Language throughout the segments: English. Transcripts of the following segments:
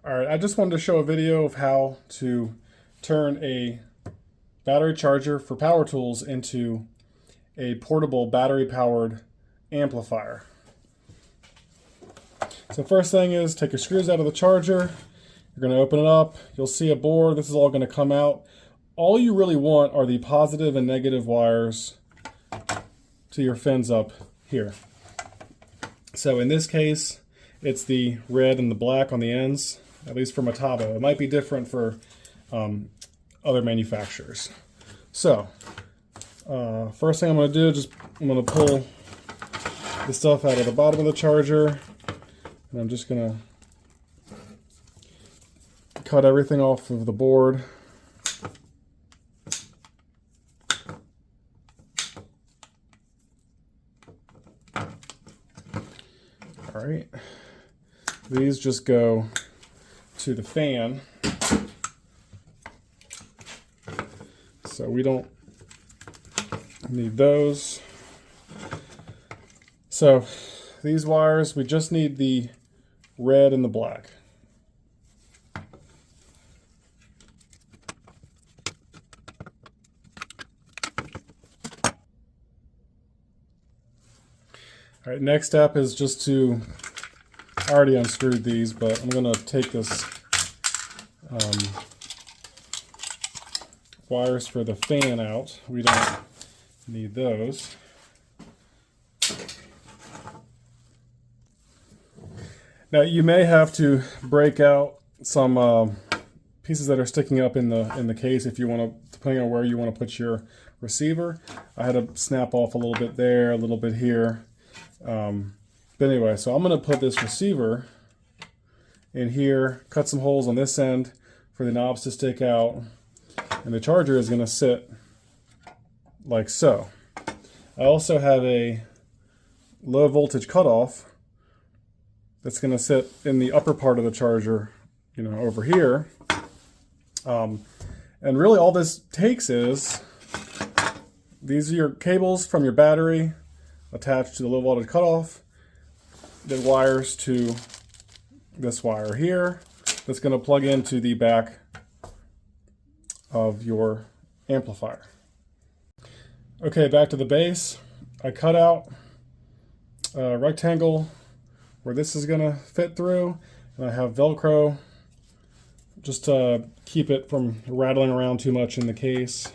All right, I just wanted to show a video of how to turn a battery charger for power tools into a portable battery-powered amplifier. So first thing is take your screws out of the charger. You're going to open it up. You'll see a board. This is all going to come out. All you really want are the positive and negative wires to your fins up here. So in this case, it's the red and the black on the ends, at least for Metabo. It might be different for other manufacturers. So, first thing I'm going to do, I'm going to pull the stuff out of the bottom of the charger, and I'm just going to cut everything off of the board. All right, these just go to the fan, so we don't need those. So these wires, we just need the red and the black. All right, next step is just to, I already unscrewed these, but I'm going to take this wires for the fan out. We don't need those. Now you may have to break out some pieces that are sticking up in the case if you want to, depending on where you want to put your receiver. I had to snap off a little bit there, a little bit here. But anyway, so I'm going to put this receiver in here, cut some holes on this end for the knobs to stick out, and the charger is going to sit like so. I also have a low voltage cutoff that's going to sit in the upper part of the charger, you know, over here. And really all this takes is, these are your cables from your battery attached to the low voltage cutoff that wires to this wire here that's going to plug into the back of your amplifier. Okay, back to the base. I cut out a rectangle where this is going to fit through, and I have Velcro just to keep it from rattling around too much in the case.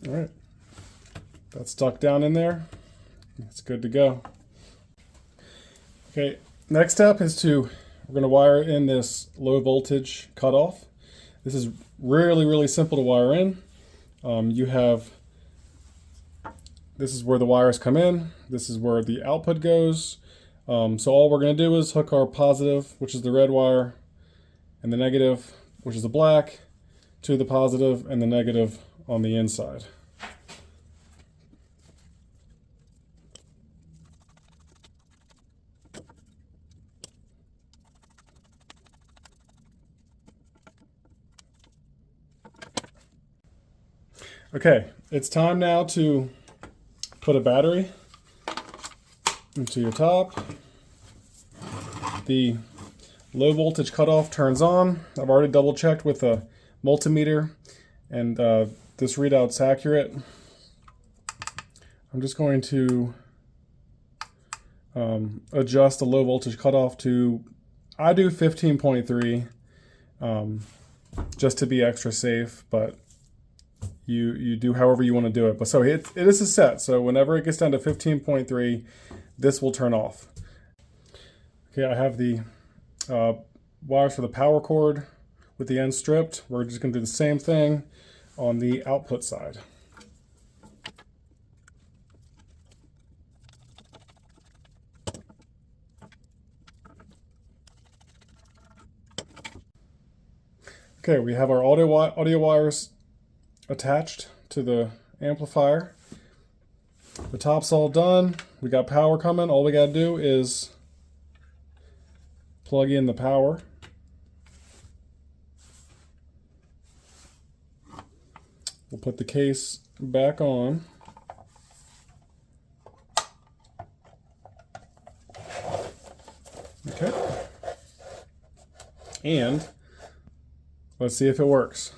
All right, that's stuck down in there. It's good to go. Okay, next step is we're going to wire in this low voltage cutoff. This is really simple to wire in. This is where the wires come in. This is where the output goes. So all we're going to do is hook our positive, which is the red wire, and the negative, which is the black, to the positive and the negative on the inside. Okay, it's time now to put a battery into your top. The low voltage cutoff turns on. I've already double checked with a multimeter, and this readout's accurate. I'm just going to adjust the low voltage cutoff to, I do 15.3 just to be extra safe, but you do however you want to do it. But so it is a set, so whenever it gets down to 15.3, this will turn off. Okay, I have the wires for the power cord with the end stripped. We're just going to do the same thing on the output side. Okay, we have our audio wires attached to the amplifier. The top's all done. We got power coming. All we got to do is plug in the power. We'll put the case back on. And let's see if it works.